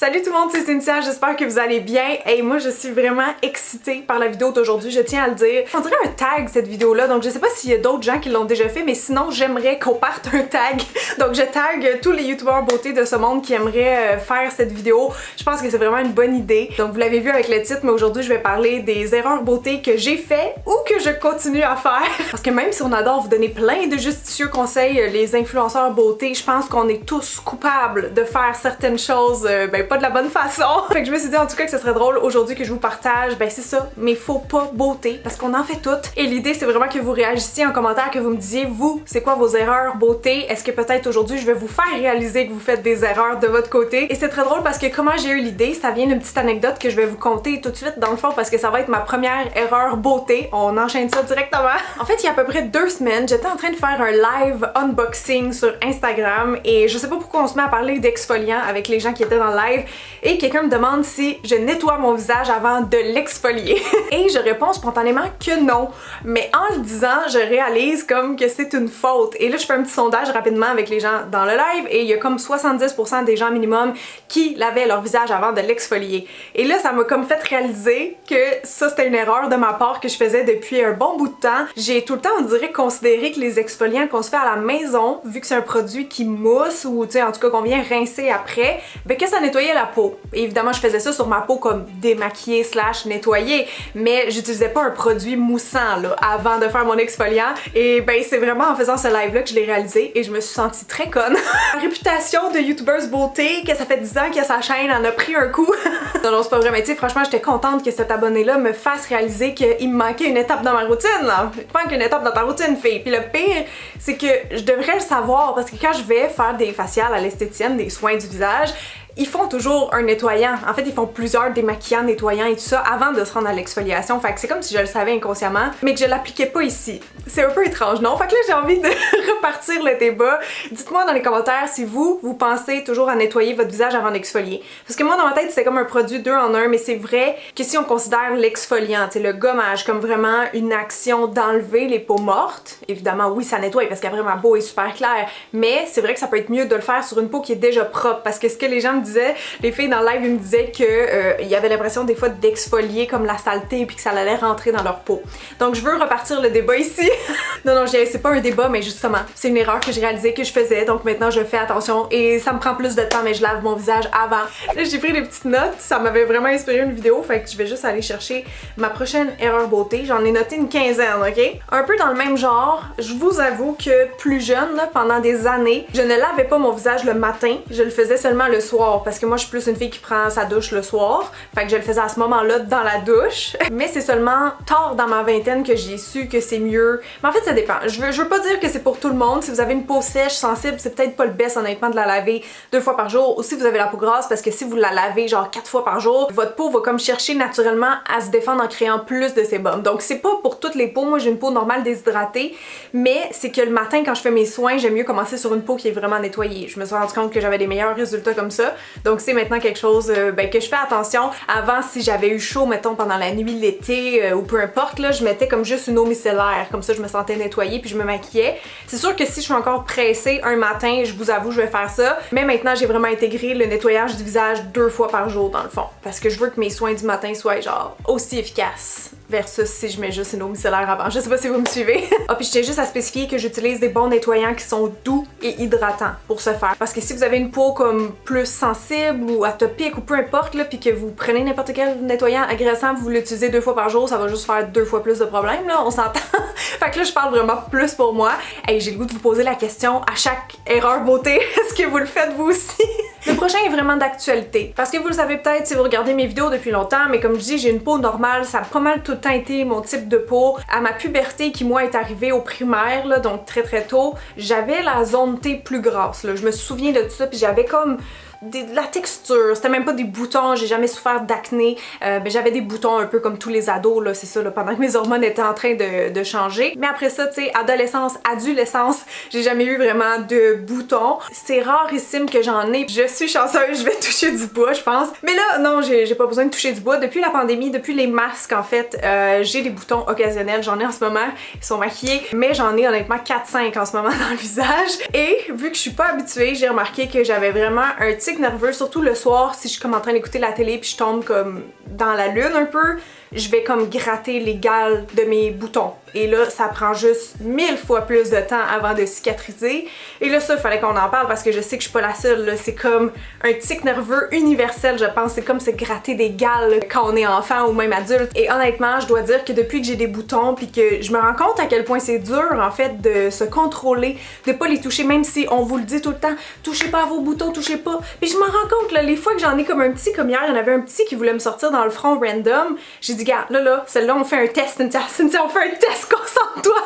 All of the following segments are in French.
Salut tout le monde, c'est Cynthia, j'espère que vous allez bien. Et moi je suis vraiment excitée par la vidéo d'aujourd'hui, je tiens à le dire. On dirait un tag cette vidéo-là, donc je sais pas s'il y a d'autres gens qui l'ont déjà fait, mais sinon j'aimerais qu'on parte un tag. Donc je tag tous les youtubeurs beauté de ce monde qui aimeraient faire cette vidéo. Je pense que c'est vraiment une bonne idée. Donc vous l'avez vu avec le titre, mais aujourd'hui je vais parler des erreurs beauté que j'ai fait ou que je continue à faire. Parce que même si on adore vous donner plein de justicieux conseils, les influenceurs beauté, je pense qu'on est tous coupables de faire certaines choses, pas de la bonne façon. Fait que je me suis dit en tout cas que ce serait drôle aujourd'hui que je vous partage, c'est ça, mes faux pas beauté, parce qu'on en fait toutes. Et l'idée c'est vraiment que vous réagissiez en commentaire, que vous me disiez vous, c'est quoi vos erreurs beauté? Est-ce que peut-être aujourd'hui je vais vous faire réaliser que vous faites des erreurs de votre côté? Et c'est très drôle parce que comment j'ai eu l'idée, ça vient d'une petite anecdote que je vais vous conter tout de suite dans le fond parce que ça va être ma première erreur beauté. On enchaîne ça directement. En fait, il y a à peu près 2 semaines, j'étais en train de faire un live unboxing sur Instagram et je sais pas pourquoi on se met à parler d'exfoliant avec les gens qui étaient dans le live et quelqu'un me demande si je nettoie mon visage avant de l'exfolier. Et je réponds spontanément que non. Mais en le disant, je réalise comme que c'est une faute. Et là, je fais un petit sondage rapidement avec les gens dans le live et il y a comme 70% des gens minimum qui lavaient leur visage avant de l'exfolier. Et là, ça m'a comme fait réaliser que ça, c'était une erreur de ma part que je faisais depuis un bon bout de temps. J'ai tout le temps, on dirait, considéré que les exfoliants qu'on se fait à la maison, vu que c'est un produit qui mousse ou, tu sais, en tout cas qu'on vient rincer après, que ça nettoyait la peau. Et évidemment, je faisais ça sur ma peau comme démaquiller slash nettoyer, mais j'utilisais pas un produit moussant là avant de faire mon exfoliant. Et c'est vraiment en faisant ce live-là que je l'ai réalisé et je me suis sentie très conne. La réputation de youtubeuse beauté, que ça fait 10 ans que sa chaîne en a pris un coup. Non, c'est pas vrai, mais tu sais, franchement, j'étais contente que cet abonné-là me fasse réaliser qu'il me manquait une étape dans ma routine, là. Il te manque une étape dans ta routine, fille. Puis le pire, c'est que je devrais le savoir parce que quand je vais faire des faciales à l'esthéticienne, des soins du visage, ils font toujours un nettoyant. En fait, ils font plusieurs démaquillants, nettoyants et tout ça avant de se rendre à l'exfoliation. Fait que c'est comme si je le savais inconsciemment, mais que je l'appliquais pas ici. C'est un peu étrange, non? Fait que là, j'ai envie de repartir le débat. Dites-moi dans les commentaires si vous pensez toujours à nettoyer votre visage avant d'exfolier. Parce que moi, dans ma tête, c'est comme un produit 2 en 1, mais c'est vrai que si on considère l'exfoliant, c'est le gommage, comme vraiment une action d'enlever les peaux mortes, évidemment, oui, ça nettoie parce qu'après, ma peau est super claire, mais c'est vrai que ça peut être mieux de le faire sur une peau qui est déjà propre, parce que ce que les gens me disaient, les filles dans le live, ils me disaient que y avait l'impression des fois d'exfolier comme la saleté puis que ça allait rentrer dans leur peau. Donc je veux repartir le débat ici. non, c'est pas un débat, mais justement, c'est une erreur que j'ai réalisée que je faisais, donc maintenant je fais attention et ça me prend plus de temps, mais je lave mon visage avant. Là, j'ai pris des petites notes, ça m'avait vraiment inspiré une vidéo, fait que je vais juste aller chercher ma prochaine erreur beauté. J'en ai noté une quinzaine, ok? Un peu dans le même genre, je vous avoue que plus jeune, là, pendant des années, je ne lavais pas mon visage le matin, je le faisais seulement le soir parce que moi je suis plus une fille qui prend sa douche le soir, fait que je le faisais à ce moment-là dans la douche. Mais c'est seulement tard dans ma vingtaine que j'ai su que c'est mieux. Mais en fait ça dépend. Je veux pas dire que c'est pour tout le monde. Si vous avez une peau sèche, sensible, c'est peut-être pas le best honnêtement de la laver 2 fois par jour. Ou si vous avez la peau grasse, parce que si vous la lavez genre 4 fois par jour, votre peau va comme chercher naturellement à se défendre en créant plus de sébum. Donc c'est pas pour toutes les peaux. Moi j'ai une peau normale déshydratée, mais c'est que le matin quand je fais mes soins, j'aime mieux commencer sur une peau qui est vraiment nettoyée. Je me suis rendu compte que j'avais des meilleurs résultats comme ça. Donc c'est maintenant quelque chose que je fais attention. Avant, si j'avais eu chaud, mettons pendant la nuit, l'été ou peu importe, là, je mettais comme juste une eau micellaire. Comme ça, je me sentais nettoyée puis je me maquillais. C'est sûr que si je suis encore pressée un matin, je vous avoue, je vais faire ça. Mais maintenant, j'ai vraiment intégré le nettoyage du visage 2 fois par jour dans le fond. Parce que je veux que mes soins du matin soient genre aussi efficaces. Versus si je mets juste une eau micellaire avant. Je sais pas si vous me suivez. Ah, puis je tiens juste à spécifier que j'utilise des bons nettoyants qui sont doux et hydratants pour ce faire. Parce que si vous avez une peau comme plus sensible ou atopique ou peu importe, là, puis que vous prenez n'importe quel nettoyant agressant, vous l'utilisez 2 fois par jour, ça va juste faire 2 fois plus de problèmes, là, on s'entend. Fait que là, je parle vraiment plus pour moi. Hey, j'ai le goût de vous poser la question à chaque erreur beauté. Est-ce que vous le faites vous aussi? Le prochain est vraiment d'actualité. Parce que vous le savez peut-être si vous regardez mes vidéos depuis longtemps, mais comme je dis, j'ai une peau normale, ça a pas mal tout le temps été mon type de peau. À ma puberté qui moi est arrivée au primaire, là, donc très très tôt, j'avais la zone T plus grasse. Là. Je me souviens de tout ça, puis j'avais comme de la texture, c'était même pas des boutons, j'ai jamais souffert d'acné, j'avais des boutons un peu comme tous les ados, là, c'est ça, là, pendant que mes hormones étaient en train de changer. Mais après ça, tu sais, adolescence, adolescence, j'ai jamais eu vraiment de boutons. C'est rarissime que j'en ai, je suis chanceuse, je vais toucher du bois, je pense. Mais là, non, j'ai pas besoin de toucher du bois. Depuis la pandémie, depuis les masques, en fait, j'ai des boutons occasionnels, j'en ai en ce moment, ils sont maquillés, mais j'en ai honnêtement 4-5 en ce moment dans le visage. Et vu que je suis pas habituée, j'ai remarqué que j'avais vraiment un tic tic nerveux, surtout le soir, si je suis comme en train d'écouter la télé puis je tombe comme dans la lune un peu, je vais comme gratter les gales de mes boutons. Et là, ça prend juste 1000 fois plus de temps avant de cicatriser. Et là, ça, il fallait qu'on en parle parce que je sais que je suis pas la seule. C'est comme un tic nerveux universel, je pense. C'est comme se gratter des gales quand on est enfant ou même adulte. Et honnêtement, je dois dire que depuis que j'ai des boutons puis que je me rends compte à quel point c'est dur, en fait, de se contrôler, de pas les toucher, même si on vous le dit tout le temps, touchez pas à vos boutons, touchez pas. Puis je m'en rends compte, là, les fois que j'en ai comme un petit, comme hier, il y en avait un petit qui voulait me sortir dans le front random. J'ai dit, gars, là, celle-là, on fait un test, Cynthia, on fait un test, concentre-toi!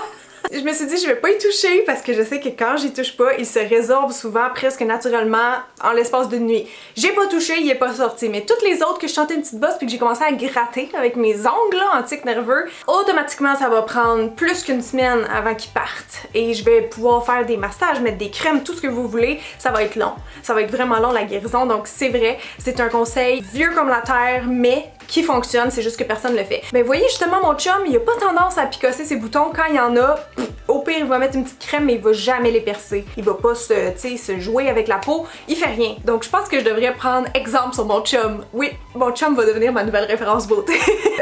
Je me suis dit, je vais pas y toucher parce que je sais que quand j'y touche pas, il se résorbe souvent presque naturellement en l'espace d'une nuit. J'ai pas touché, il est pas sorti, mais toutes les autres que je chantais une petite bosse puis que j'ai commencé à gratter avec mes ongles là, en tic nerveux, automatiquement ça va prendre plus qu'une semaine avant qu'ils partent. Et je vais pouvoir faire des massages, mettre des crèmes, tout ce que vous voulez, ça va être long. Ça va être vraiment long la guérison, donc c'est vrai, c'est un conseil vieux comme la terre, mais qui fonctionne, c'est juste que personne le fait. Mais vous voyez justement mon chum, il a pas tendance à picosser ses boutons quand il y en a. Au pire, il va mettre une petite crème mais il va jamais les percer. Il va pas se jouer avec la peau, il fait rien. Donc je pense que je devrais prendre exemple sur mon chum. Oui, mon chum va devenir ma nouvelle référence beauté.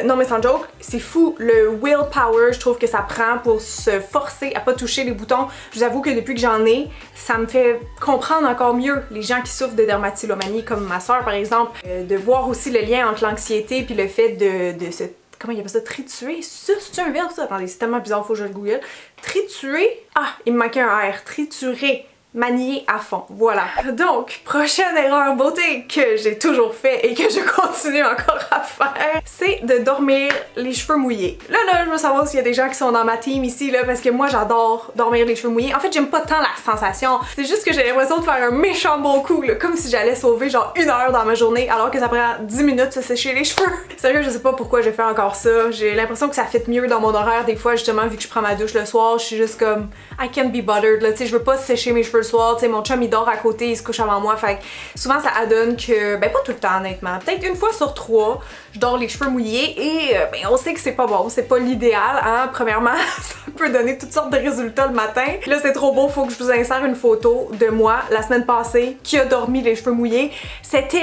Non mais sans joke, c'est fou le willpower, je trouve que ça prend pour se forcer à pas toucher les boutons. Je vous avoue que depuis que j'en ai, ça me fait comprendre encore mieux les gens qui souffrent de dermatillomanie comme ma soeur par exemple, de voir aussi le lien entre l'anxiété puis le fait de se... Comment il appelle ça? Triturer? C'est un verbe ça? Attendez, c'est tellement bizarre, faut que je le google. Triturer? Ah, il me manquait un R. Triturer. Manier à fond, voilà. Donc, prochaine erreur beauté que j'ai toujours fait et que je continue encore à faire, c'est de dormir les cheveux mouillés. Là, je veux savoir s'il y a des gens qui sont dans ma team ici, là, parce que moi, j'adore dormir les cheveux mouillés. En fait, j'aime pas tant la sensation. C'est juste que j'ai l'impression de faire un méchant bon coup, là, comme si j'allais sauver genre 1 heure dans ma journée, alors que ça prend 10 minutes de se sécher les cheveux. Sérieux, je sais pas pourquoi je fais encore ça. J'ai l'impression que ça fit mieux dans mon horaire des fois, justement, vu que je prends ma douche le soir, je suis juste comme I can't be bothered, là, tu sais, je veux pas sécher mes cheveux le soir, tu sais, mon chum il dort à côté, il se couche avant moi, fait que souvent ça adonne que, ben pas tout le temps honnêtement, peut-être 1 fois sur 3, je dors les cheveux mouillés et ben on sait que c'est pas bon, c'est pas l'idéal, hein, premièrement, ça peut donner toutes sortes de résultats le matin. Là c'est trop beau, faut que je vous insère une photo de moi la semaine passée qui a dormi les cheveux mouillés, c'était...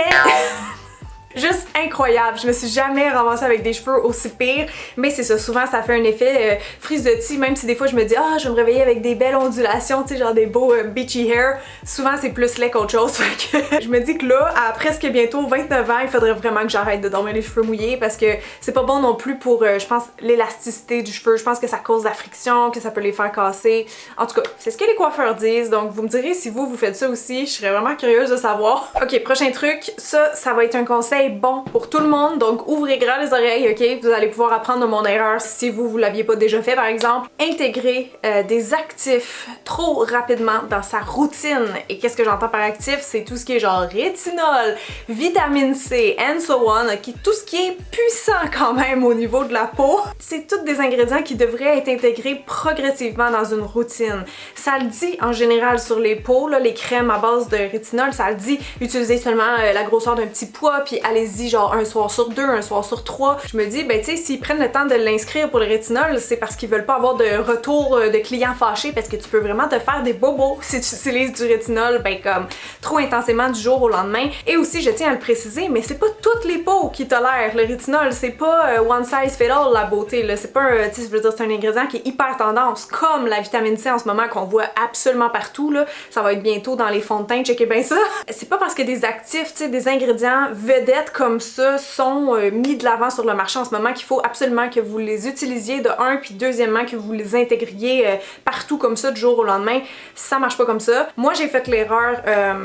Juste incroyable, je me suis jamais ramassée avec des cheveux aussi pires, mais c'est ça, souvent ça fait un effet frise de tea, même si des fois je me dis ah je vais me réveiller avec des belles ondulations, tu sais genre des beaux beachy hair, souvent c'est plus laid qu'autre chose, fait que je me dis que là, à presque bientôt 29 ans, il faudrait vraiment que j'arrête de dormir les cheveux mouillés parce que c'est pas bon non plus pour, je pense, l'élasticité du cheveu, je pense que ça cause de la friction, que ça peut les faire casser, en tout cas, c'est ce que les coiffeurs disent, donc vous me direz si vous faites ça aussi, je serais vraiment curieuse de savoir. Ok, prochain truc, ça va être un conseil bon pour tout le monde, donc ouvrez grand les oreilles, ok? Vous allez pouvoir apprendre de mon erreur si vous l'aviez pas déjà fait par exemple. Intégrer des actifs trop rapidement dans sa routine. Et qu'est-ce que j'entends par actif? C'est tout ce qui est genre rétinol, vitamine C, and so on, ok? Tout ce qui est puissant quand même au niveau de la peau. C'est tous des ingrédients qui devraient être intégrés progressivement dans une routine. Ça le dit en général sur les peaux, là, les crèmes à base de rétinol, ça le dit, utilisez seulement la grosseur d'un petit pois, puis allez-y genre un soir sur 2, un soir sur 3. Je me dis, ben tu sais, s'ils prennent le temps de l'inscrire pour le rétinol, c'est parce qu'ils veulent pas avoir de retour de clients fâchés parce que tu peux vraiment te faire des bobos si tu utilises du rétinol, ben comme trop intensément du jour au lendemain. Et aussi, je tiens à le préciser, mais c'est pas toutes les peaux qui tolèrent le rétinol, c'est pas one size fit all la beauté, là. C'est pas tu sais, je veux dire, c'est un ingrédient qui est hyper tendance, comme la vitamine C en ce moment qu'on voit absolument partout, là. Ça va être bientôt dans les fonds de teint, checkez bien ça. C'est pas parce que des actifs, tu sais, des ingrédients vedettes comme ça sont mis de l'avant sur le marché en ce moment qu'il faut absolument que vous les utilisiez de un, puis deuxièmement que vous les intégriez partout comme ça du jour au lendemain. Ça marche pas comme ça. Moi j'ai fait l'erreur,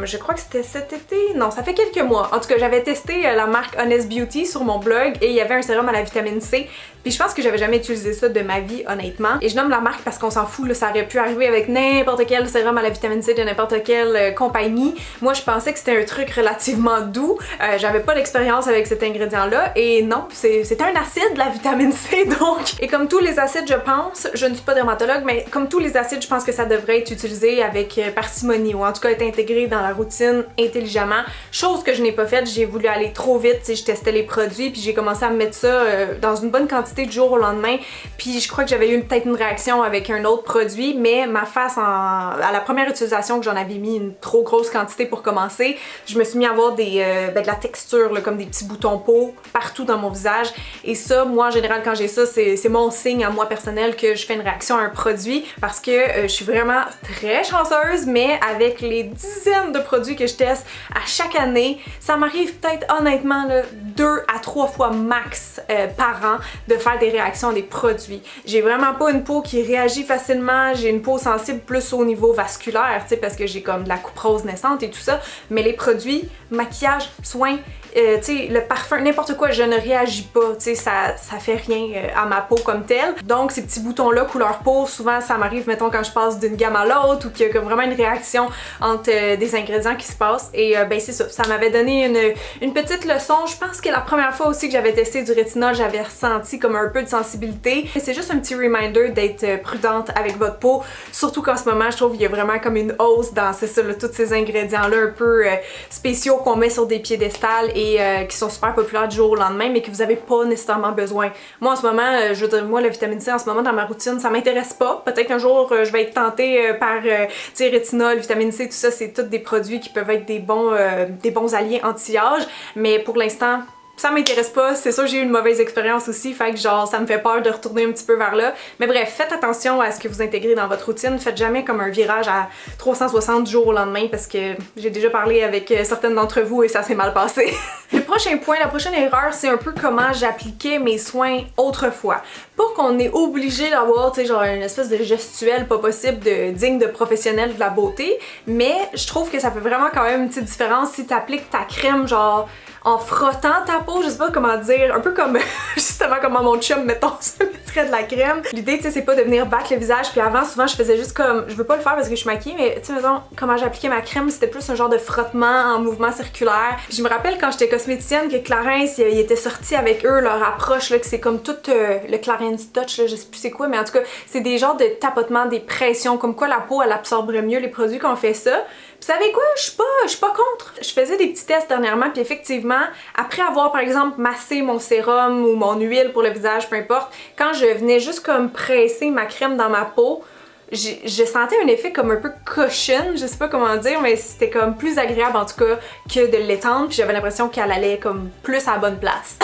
je crois que c'était cet été, non ça fait quelques mois. En tout cas j'avais testé la marque Honest Beauty sur mon blog et il y avait un sérum à la vitamine C. Puis je pense que j'avais jamais utilisé ça de ma vie honnêtement. Et je nomme la marque parce qu'on s'en fout, là, ça aurait pu arriver avec n'importe quel sérum à la vitamine C de n'importe quelle compagnie. Moi je pensais que c'était un truc relativement doux. J'avais pas d'expérience avec cet ingrédient-là et non, c'est un acide, la vitamine C donc. Et comme tous les acides, je pense, je ne suis pas dermatologue, mais comme tous les acides, je pense que ça devrait être utilisé avec parcimonie ou en tout cas être intégré dans la routine intelligemment. Chose que je n'ai pas faite, j'ai voulu aller trop vite, je testais les produits puis j'ai commencé à me mettre ça dans une bonne quantité du jour au lendemain. Puis je crois que j'avais eu peut-être une réaction avec un autre produit, mais ma face à la première utilisation que j'en avais mis une trop grosse quantité pour commencer, je me suis mis à avoir de la texture, là, comme des petits boutons peau partout dans mon visage. Et ça, moi en général quand j'ai ça, c'est mon signe à moi personnel que je fais une réaction à un produit parce que je suis vraiment très chanceuse, mais avec les dizaines de produits que je teste à chaque année, ça m'arrive peut-être honnêtement là, 2 à 3 fois max par an de faire des réactions à des produits. J'ai vraiment pas une peau qui réagit facilement, j'ai une peau sensible plus au niveau vasculaire, tu sais, parce que j'ai comme de la coupe rose naissante et tout ça, mais les produits, maquillage, soins, tu sais, le parfum, n'importe quoi, je ne réagis pas, tu sais, ça fait rien à ma peau comme telle. Donc ces petits boutons-là, couleur peau, souvent ça m'arrive, mettons, quand je passe d'une gamme à l'autre ou qu'il y a comme vraiment une réaction entre des ingrédients qui se passent. Et ben c'est ça, ça m'avait donné une petite leçon. Je pense que la première fois aussi que j'avais testé du rétinol, j'avais ressenti comme un peu de sensibilité. C'est juste un petit reminder d'être prudente avec votre peau, surtout qu'en ce moment, je trouve qu'il y a vraiment comme une hausse dans, c'est ça, là, tous ces ingrédients-là un peu spéciaux qu'on met sur des piédestals et qui sont super populaires du jour au lendemain, mais que vous avez pas nécessairement besoin. Moi, en ce moment, je veux dire, moi, la vitamine C, en ce moment, dans ma routine, ça m'intéresse pas. Peut-être qu'un jour, je vais être tentée par, tu sais, rétinol, vitamine C, tout ça, c'est tous des produits qui peuvent être des bons alliés anti-âge, mais pour l'instant, ça m'intéresse pas, c'est sûr que j'ai eu une mauvaise expérience aussi, fait que genre ça me fait peur de retourner un petit peu vers là. Mais bref, faites attention à ce que vous intégrez dans votre routine, faites jamais comme un virage à 360 jours au lendemain parce que j'ai déjà parlé avec certaines d'entre vous et ça s'est mal passé. Le prochain point, la prochaine erreur, c'est un peu comment j'appliquais mes soins autrefois. Pas qu'on est obligé d'avoir, tu sais, genre une espèce de gestuelle pas possible digne de professionnel de la beauté, mais je trouve que ça fait vraiment quand même une petite différence si t'appliques ta crème genre en frottant ta peau, je sais pas comment dire, un peu comme justement comment mon chum, mettons, se mettrait de la crème. L'idée, tu sais, c'est pas de venir battre le visage, puis avant, souvent, je faisais juste comme, je veux pas le faire parce que je suis maquillée, mais tu sais, mettons, comment j'appliquais ma crème, c'était plus un genre de frottement en mouvement circulaire. Puis je me rappelle quand j'étais cosméticienne que Clarins, il était sorti avec eux, leur approche, là, que c'est comme tout le Clarins Touch, là, je sais plus c'est quoi, mais en tout cas, c'est des genres de tapotements, des pressions, comme quoi la peau, elle absorberait mieux les produits qu'on fait ça. Vous savez quoi? Je suis pas contre. Je faisais des petits tests dernièrement, puis effectivement, après avoir par exemple massé mon sérum ou mon huile pour le visage, peu importe, quand je venais juste comme presser ma crème dans ma peau, je sentais un effet comme un peu cushion, je sais pas comment dire, mais c'était comme plus agréable en tout cas que de l'étendre, puis j'avais l'impression qu'elle allait comme plus à la bonne place.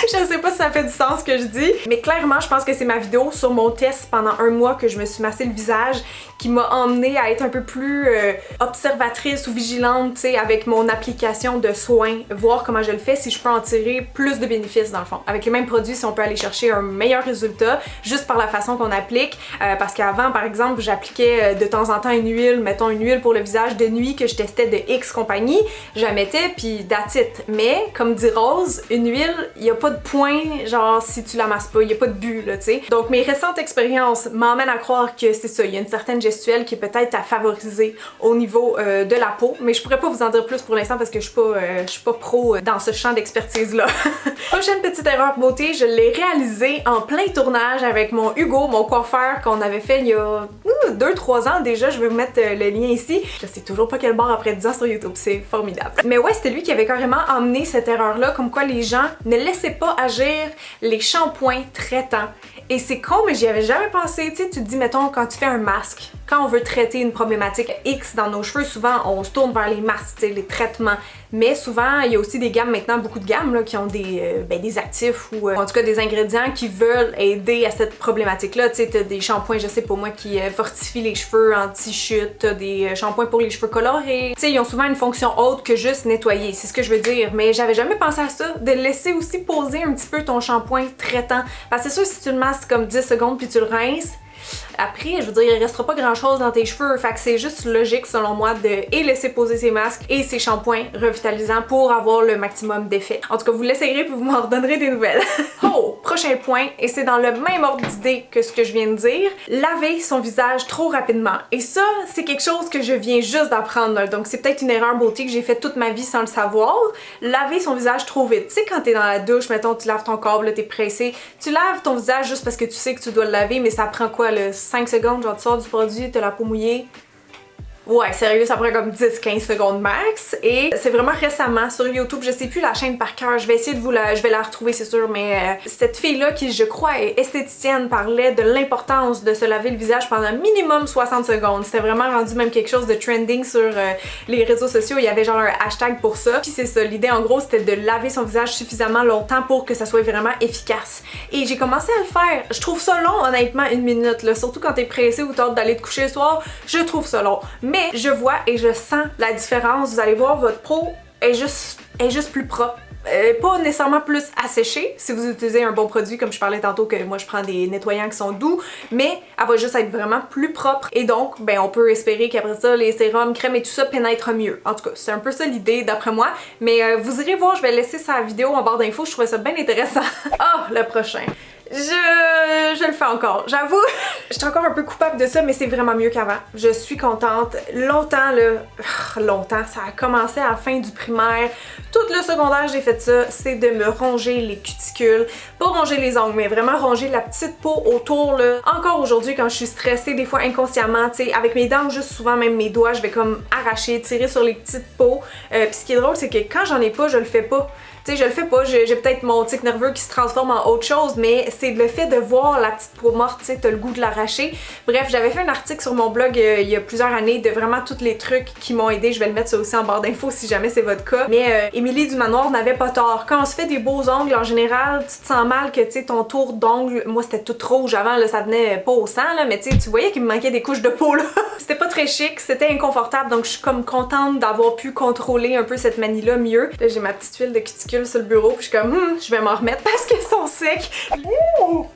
Je sais pas si ça fait du sens ce que je dis, mais clairement je pense que c'est ma vidéo sur mon test pendant un mois que je me suis massé le visage qui m'a emmenée à être un peu plus observatrice ou vigilante, tu sais, avec mon application de soins, voir comment je le fais, si je peux en tirer plus de bénéfices dans le fond. Avec les mêmes produits, si on peut aller chercher un meilleur résultat juste par la façon qu'on applique, parce qu'avant par exemple j'appliquais de temps en temps une huile, mettons une huile pour le visage de nuit que je testais de X compagnie, je la mettais puis that's it. Mais comme dit Rose, une huile, il y a pas de point genre si tu la masses pas, il y a pas de but là, tu sais. Donc mes récentes expériences m'emmènent à croire que c'est ça, il y a une certaine gestuelle qui est peut-être à favoriser au niveau de la peau, mais je pourrais pas vous en dire plus pour l'instant parce que je suis pas pro dans ce champ d'expertise là. Prochaine petite erreur beauté, je l'ai réalisée en plein tournage avec mon Hugo, mon coiffeur qu'on avait fait il y a 2-3 ans déjà, je vais vous mettre le lien ici. Je sais toujours pas quel bord après 10 ans sur YouTube, c'est formidable. Mais ouais, c'était lui qui avait carrément emmené cette erreur-là, comme quoi les gens ne laissaient pas agir les shampoings traitants. Et c'est con, mais j'y avais jamais pensé. Tu sais, tu te dis, mettons, quand tu fais un masque, quand on veut traiter une problématique X dans nos cheveux, souvent on se tourne vers les masques, tu sais, les traitements. Mais souvent, il y a aussi des gammes maintenant, beaucoup de gammes là, qui ont des actifs ou en tout cas des ingrédients qui veulent aider à cette problématique-là. Tu sais, t'as des shampoings, je sais pour moi, qui fortifient les cheveux anti-chute, t'as des shampoings pour les cheveux colorés. Tu sais, ils ont souvent une fonction autre que juste nettoyer, c'est ce que je veux dire. Mais j'avais jamais pensé à ça, de laisser aussi poser un petit peu ton shampoing traitant. Parce que c'est sûr, si tu le masques comme 10 secondes puis tu le rinces, après, je veux dire, il restera pas grand chose dans tes cheveux, fait que c'est juste logique selon moi de laisser poser ses masques et ses shampoings revitalisants pour avoir le maximum d'effet. En tout cas, vous l'essayerez puis vous m'en redonnerez des nouvelles. Oh, prochain point, et c'est dans le même ordre d'idée que ce que je viens de dire, laver son visage trop rapidement. Et ça, c'est quelque chose que je viens juste d'apprendre, donc c'est peut-être une erreur beauté que j'ai faite toute ma vie sans le savoir. Laver son visage trop vite. Tu sais, quand t'es dans la douche, mettons, tu laves ton corps, là, t'es pressé, tu laves ton visage juste parce que tu sais que tu dois le laver, mais ça prend quoi, là, 5 secondes, genre tu sors du produit, t'as la peau mouillée. Ouais, sérieux, ça prend comme 10-15 secondes max. Et c'est vraiment récemment sur YouTube, je sais plus la chaîne par cœur, je vais essayer de je vais la retrouver c'est sûr, mais cette fille-là qui je crois est esthéticienne parlait de l'importance de se laver le visage pendant minimum 60 secondes. C'était vraiment rendu même quelque chose de trending sur les réseaux sociaux, il y avait genre un hashtag pour ça. Puis c'est ça, l'idée en gros c'était de laver son visage suffisamment longtemps pour que ça soit vraiment efficace. Et j'ai commencé à le faire. Je trouve ça long honnêtement, 1 minute, là, surtout quand t'es pressé ou t'as hâte d'aller te coucher le soir, je trouve ça long. Mais je vois et je sens la différence. Vous allez voir, votre peau est juste plus propre. Pas nécessairement plus asséchée si vous utilisez un bon produit, comme je parlais tantôt que moi je prends des nettoyants qui sont doux, mais elle va juste être vraiment plus propre et donc ben on peut espérer qu'après ça les sérums, crèmes et tout ça pénètrent mieux. En tout cas, c'est un peu ça l'idée d'après moi, mais vous irez voir, je vais laisser sa vidéo en barre d'infos, je trouvais ça bien intéressant. Ah, le prochain. Je le fais encore. J'avoue, je suis encore un peu coupable de ça, mais c'est vraiment mieux qu'avant. Je suis contente. Longtemps, là, longtemps, ça a commencé à la fin du primaire. Tout le secondaire, j'ai fait ça, c'est de me ronger les cuticules. Pas ronger les ongles, mais vraiment ronger la petite peau autour, là. Encore aujourd'hui, quand je suis stressée, des fois inconsciemment, tu sais, avec mes dents, juste souvent, même mes doigts, je vais comme arracher, tirer sur les petites peaux. Puis ce qui est drôle, c'est que quand j'en ai pas, je le fais pas. Tu sais, je le fais pas, j'ai peut-être mon tic nerveux qui se transforme en autre chose, mais c'est le fait de voir la petite peau morte, tu sais, t'as le goût de l'arracher. Bref, j'avais fait un article sur mon blog il y a plusieurs années de vraiment tous les trucs qui m'ont aidé. Je vais le mettre ça aussi en barre d'infos si jamais c'est votre cas. Mais Émilie du Manoir n'avait pas tort. Quand on se fait des beaux ongles, en général, tu te sens mal que, tu sais, ton tour d'ongle, moi c'était tout rouge avant, là, ça venait pas au sang, là, mais tu sais, tu voyais qu'il me manquait des couches de peau, là. C'était pas très chic, c'était inconfortable, donc je suis comme contente d'avoir pu contrôler un peu cette manie-là mieux. Là, j'ai ma petite huile de cuticule sur le bureau, puis je suis comme, je vais m'en remettre parce qu'elles sont secs. Ouh!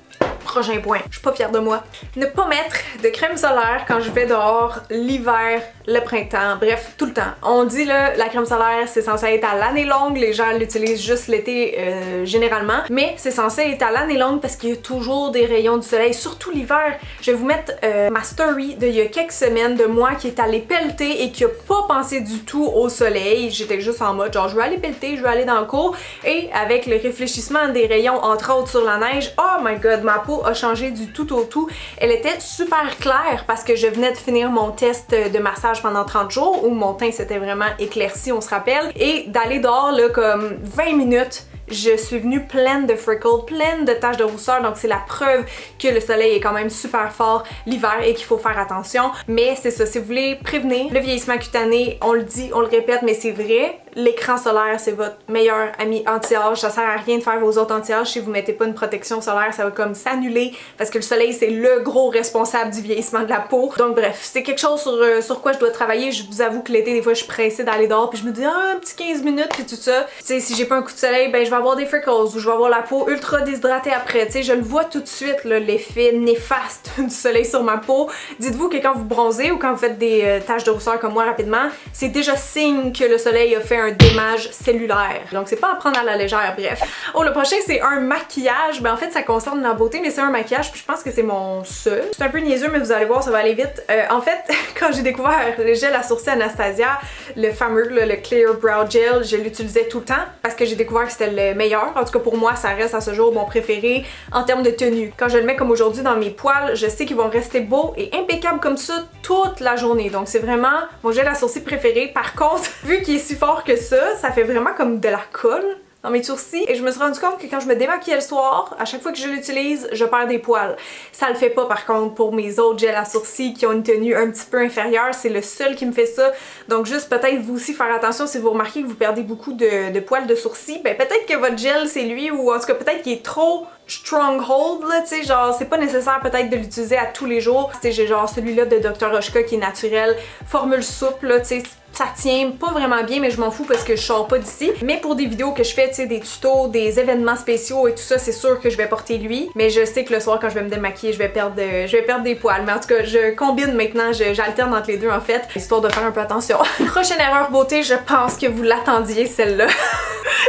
Prochain point, je suis pas fière de moi. Ne pas mettre de crème solaire quand je vais dehors l'hiver, le printemps, bref, tout le temps. On dit là, la crème solaire, c'est censé être à l'année longue, les gens l'utilisent juste l'été généralement, mais c'est censé être à l'année longue parce qu'il y a toujours des rayons du soleil, surtout l'hiver. Je vais vous mettre ma story d'il y a quelques semaines de moi qui est allée pelleter et qui a pas pensé du tout au soleil. J'étais juste en mode genre je veux aller pelleter, je veux aller dans le cours, et avec le réfléchissement des rayons entre autres sur la neige, oh my god, ma peau a changé du tout au tout. Elle était super claire parce que je venais de finir mon test de massage pendant 30 jours où mon teint s'était vraiment éclairci, on se rappelle, et d'aller dehors là comme 20 minutes, je suis venue pleine de freckles, pleine de taches de rousseur, donc c'est la preuve que le soleil est quand même super fort l'hiver et qu'il faut faire attention. Mais c'est ça, si vous voulez prévenir le vieillissement cutané, on le dit, on le répète, mais c'est vrai, l'écran solaire c'est votre meilleur ami anti-âge, ça sert à rien de faire vos autres anti-âge si vous mettez pas une protection solaire, ça va comme s'annuler parce que le soleil c'est le gros responsable du vieillissement de la peau. Donc bref, c'est quelque chose sur quoi je dois travailler. Je vous avoue que l'été des fois je suis pressée d'aller dehors puis je me dis un petit 15 minutes puis tout ça. Tu sais, si j'ai pas un coup de soleil, ben je vais avoir des freckles ou je vais avoir la peau ultra déshydratée après. Tu sais, je le vois tout de suite l'effet néfaste du soleil sur ma peau. Dites-vous que quand vous bronzez ou quand vous faites des taches de rousseur comme moi rapidement, c'est déjà signe que le soleil a fait un démage cellulaire. Donc c'est pas à prendre à la légère, bref. Oh, le prochain c'est un maquillage. Ben en fait ça concerne la beauté, mais c'est un maquillage puis je pense que c'est mon seul. C'est un peu niaiseux mais vous allez voir, ça va aller vite. En fait, quand j'ai découvert le gel à sourcils Anastasia, le fameux le Clear Brow Gel, je l'utilisais tout le temps parce que j'ai découvert que c'était le meilleur. En tout cas pour moi, ça reste à ce jour mon préféré en termes de tenue. Quand je le mets comme aujourd'hui dans mes poils, je sais qu'ils vont rester beaux et impeccables comme ça toute la journée. Donc c'est vraiment mon gel à sourcils préféré. Par contre, vu qu'il est si fort que ça fait vraiment comme de la colle dans mes sourcils et je me suis rendu compte que quand je me démaquillais le soir, à chaque fois que je l'utilise, je perds des poils. Ça le fait pas par contre pour mes autres gels à sourcils qui ont une tenue un petit peu inférieure, c'est le seul qui me fait ça. Donc juste peut-être vous aussi faire attention si vous remarquez que vous perdez beaucoup de poils de sourcils, ben peut-être que votre gel c'est lui ou en tout cas peut-être qu'il est trop stronghold là, tu sais, genre c'est pas nécessaire peut-être de l'utiliser à tous les jours. Tu sais, j'ai genre celui-là de Dr. Oshka qui est naturel, formule souple là, tu sais, ça tient pas vraiment bien, mais je m'en fous parce que je sors pas d'ici. Mais pour des vidéos que je fais, tu sais, des tutos, des événements spéciaux et tout ça, c'est sûr que je vais porter lui. Mais je sais que le soir, quand je vais me démaquiller, je vais perdre des poils. Mais en tout cas, je combine maintenant, j'alterne entre les deux en fait, histoire de faire un peu attention. Prochaine erreur beauté, je pense que vous l'attendiez celle-là.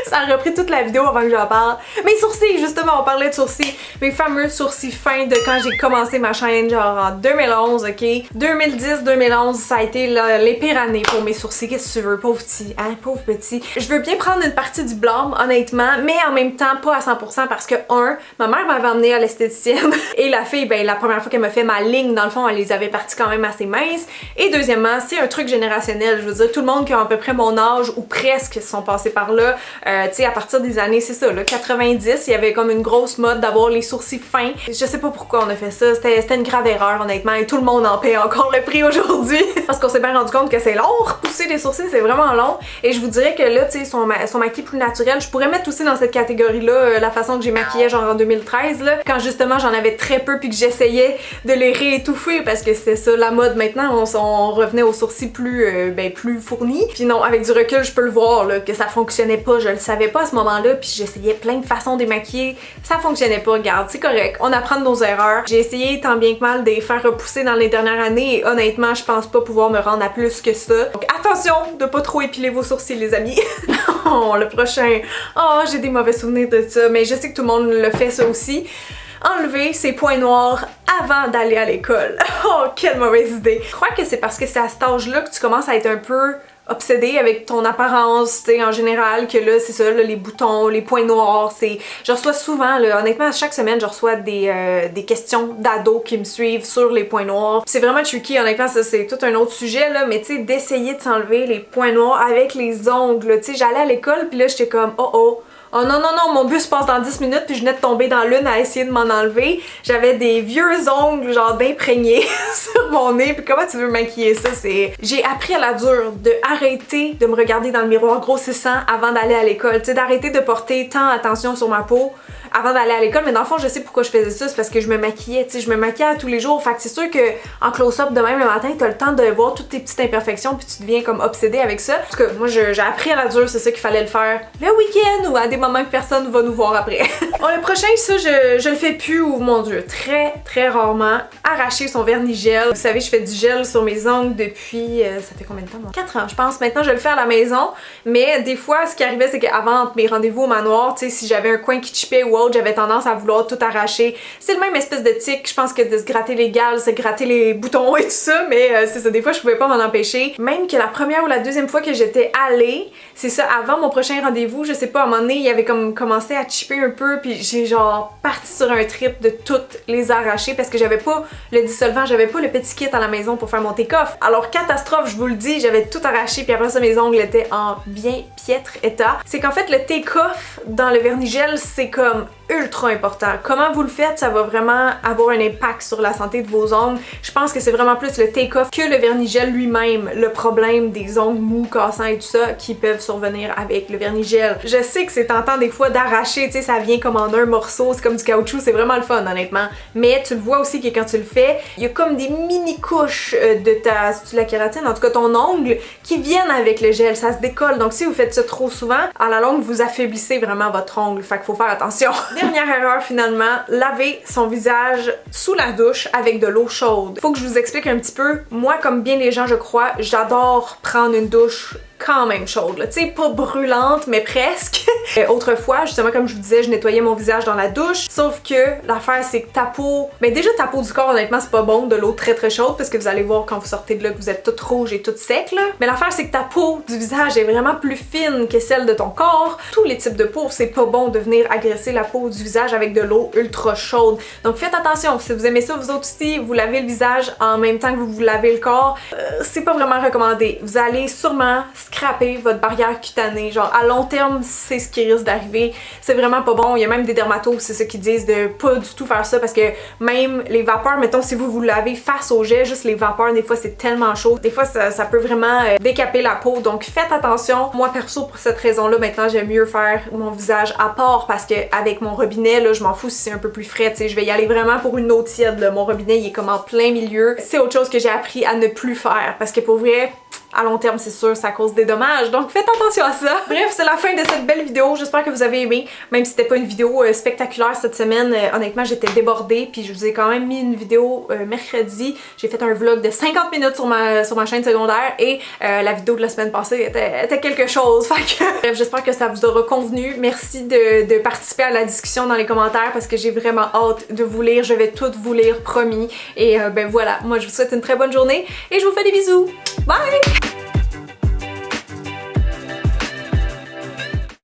Ça a repris toute la vidéo avant que j'en parle. Mes sourcils, justement, on parlait de sourcils. Mes fameux sourcils fins de quand j'ai commencé ma chaîne, genre en 2011, ok? 2010-2011, ça a été les pires années pour mes sourcils. Qu'est-ce que tu veux, pauvre petit, hein? Pauvre petit. Je veux bien prendre une partie du blâme, honnêtement, mais en même temps, pas à 100% parce que, ma mère m'avait emmenée à l'esthéticienne et la fille, ben, la première fois qu'elle m'a fait ma ligne, dans le fond, elle les avait parties quand même assez minces. Et deuxièmement, c'est un truc générationnel. Je veux dire, tout le monde qui a à peu près mon âge ou presque sont passés par là, tu sais, à partir des années, c'est ça, là, 90, il y avait comme une grosse mode d'avoir les sourcils fins. Je sais pas pourquoi on a fait ça, c'était une grave erreur, honnêtement, et tout le monde en paie encore le prix aujourd'hui. Parce qu'on s'est bien rendu compte que c'est long, repousser les sourcils, c'est vraiment long. Et je vous dirais que là, tu sais, son maquillage plus naturel, je pourrais mettre aussi dans cette catégorie-là la façon que j'ai maquillé genre en 2013, là, quand justement j'en avais très peu puis que j'essayais de les réétouffer parce que c'était ça la mode maintenant, on revenait aux sourcils plus, plus fournis. Puis non, avec du recul, je peux le voir, là, que ça fonctionnait pas, je le savais pas à ce moment-là, puis j'essayais plein de façons de les maquiller, ça fonctionnait pas, regarde, c'est correct, on apprend de nos erreurs. J'ai essayé tant bien que mal de les faire repousser dans les dernières années et honnêtement, je pense pas pouvoir me rendre à plus que ça. Donc attention de pas trop épiler vos sourcils, les amis. Oh, le prochain, oh, j'ai des mauvais souvenirs de ça, mais je sais que tout le monde le fait ça aussi. Enlever ses points noirs avant d'aller à l'école. Oh, quelle mauvaise idée. Je crois que c'est parce que c'est à cet âge-là que tu commences à être un peu obsédée avec ton apparence, tu sais, en général, que là, c'est ça, là, les boutons, les points noirs, c'est... Je reçois souvent, là, honnêtement, chaque semaine, je reçois des questions d'ados qui me suivent sur les points noirs. C'est vraiment tricky, honnêtement, ça, c'est tout un autre sujet, là, mais tu sais, d'essayer de s'enlever les points noirs avec les ongles, tu sais, j'allais à l'école, puis là, j'étais comme, oh non, non, non, mon bus passe dans 10 minutes puis je venais de tomber dans l'une à essayer de m'en enlever. J'avais des vieux ongles genre d'imprégnés sur mon nez, puis comment tu veux maquiller ça? J'ai appris à la dure de arrêter de me regarder dans le miroir grossissant avant d'aller à l'école, tu sais, d'arrêter de porter tant attention sur ma peau avant d'aller à l'école, mais dans le fond, je sais pourquoi je faisais ça, c'est parce que je me maquillais, tu sais, je me maquillais tous les jours, fait que c'est sûr que en close-up de même le matin, t'as le temps de voir toutes tes petites imperfections puis tu deviens comme obsédée avec ça. En tout cas, moi, j'ai appris à la dure, c'est ça qu'il fallait le faire le week-end ou à des moments que personne va nous voir après. Bon, le prochain, ça, je le fais plus, ou mon dieu, très, très rarement, arracher son vernis gel. Vous savez, je fais du gel sur mes ongles depuis, ça fait combien de temps, moi? 4 ans, je pense. Maintenant, je le fais à la maison, mais des fois, ce qui arrivait, c'est qu'avant mes rendez-vous au manoir, tu sais, si j'avais un coin qui chippait ou autre, j'avais tendance à vouloir tout arracher. C'est le même espèce de tic, je pense que de se gratter les gales, se gratter les boutons et tout ça, mais c'est ça, des fois je pouvais pas m'en empêcher. Même que la première ou la deuxième fois que j'étais allée, c'est ça, avant mon prochain rendez-vous, je sais pas, à un moment donné, il avait comme commencé à chipper un peu, puis j'ai genre parti sur un trip de toutes les arracher parce que j'avais pas le dissolvant, j'avais pas le petit kit à la maison pour faire mon take-off. Alors catastrophe, je vous le dis, j'avais tout arraché, puis après ça mes ongles étaient en bien piètre état. C'est qu'en fait le take-off dans le vernis gel, c'est comme ultra important. Comment vous le faites, ça va vraiment avoir un impact sur la santé de vos ongles. Je pense que c'est vraiment plus le take-off que le vernis gel lui-même, le problème des ongles mous, cassants et tout ça qui peuvent survenir avec le vernis gel. Je sais que c'est tentant des fois d'arracher, tu sais, ça vient comme en un morceau, c'est comme du caoutchouc, c'est vraiment le fun honnêtement. Mais tu le vois aussi que quand tu le fais, il y a comme des mini couches de la kératine, en tout cas ton ongle, qui viennent avec le gel, ça se décolle. Donc si vous faites ça trop souvent, à la longue vous affaiblissez vraiment votre ongle, fait qu'il faut faire attention. Dernière erreur finalement, laver son visage sous la douche avec de l'eau chaude. Faut que je vous explique un petit peu. Moi, comme bien les gens je crois, j'adore prendre une douche quand même chaude, tu sais, pas brûlante, mais presque. Autrefois, justement, comme je vous disais, je nettoyais mon visage dans la douche, sauf que l'affaire, c'est que ta peau, ben déjà ta peau du corps, honnêtement, c'est pas bon de l'eau très très chaude, parce que vous allez voir quand vous sortez de là que vous êtes toute rouge et toute sec, là. Mais l'affaire, c'est que ta peau du visage est vraiment plus fine que celle de ton corps. Tous les types de peau, c'est pas bon de venir agresser la peau du visage avec de l'eau ultra chaude. Donc faites attention, si vous aimez ça, vous autres aussi, vous lavez le visage en même temps que vous lavez le corps, c'est pas vraiment recommandé. Vous allez sûrement scraper votre barrière cutanée. Genre à long terme, c'est ce qui risque d'arriver. C'est vraiment pas bon. Il y a même des dermatos, c'est ça qui disent de pas du tout faire ça parce que même les vapeurs, mettons si vous lavez face au jet, juste les vapeurs, des fois c'est tellement chaud. Des fois ça peut vraiment décaper la peau. Donc faites attention. Moi perso, pour cette raison-là, maintenant j'aime mieux faire mon visage à part parce que avec mon robinet, là, je m'en fous si c'est un peu plus frais. Tu sais, je vais y aller vraiment pour une eau tiède. Là. Mon robinet, il est comme en plein milieu. C'est autre chose que j'ai appris à ne plus faire parce que pour vrai, à long terme, c'est sûr, ça cause des dommages. Donc faites attention à ça. Bref, c'est la fin de cette belle vidéo. J'espère que vous avez aimé. Même si c'était pas une vidéo spectaculaire cette semaine, honnêtement, j'étais débordée. Puis je vous ai quand même mis une vidéo mercredi. J'ai fait un vlog de 50 minutes sur ma chaîne secondaire et la vidéo de la semaine passée était quelque chose. Fait que, bref, j'espère que ça vous aura convenu. Merci de participer à la discussion dans les commentaires parce que j'ai vraiment hâte de vous lire. Je vais toutes vous lire, promis. Et ben voilà, moi je vous souhaite une très bonne journée et je vous fais des bisous. Bye!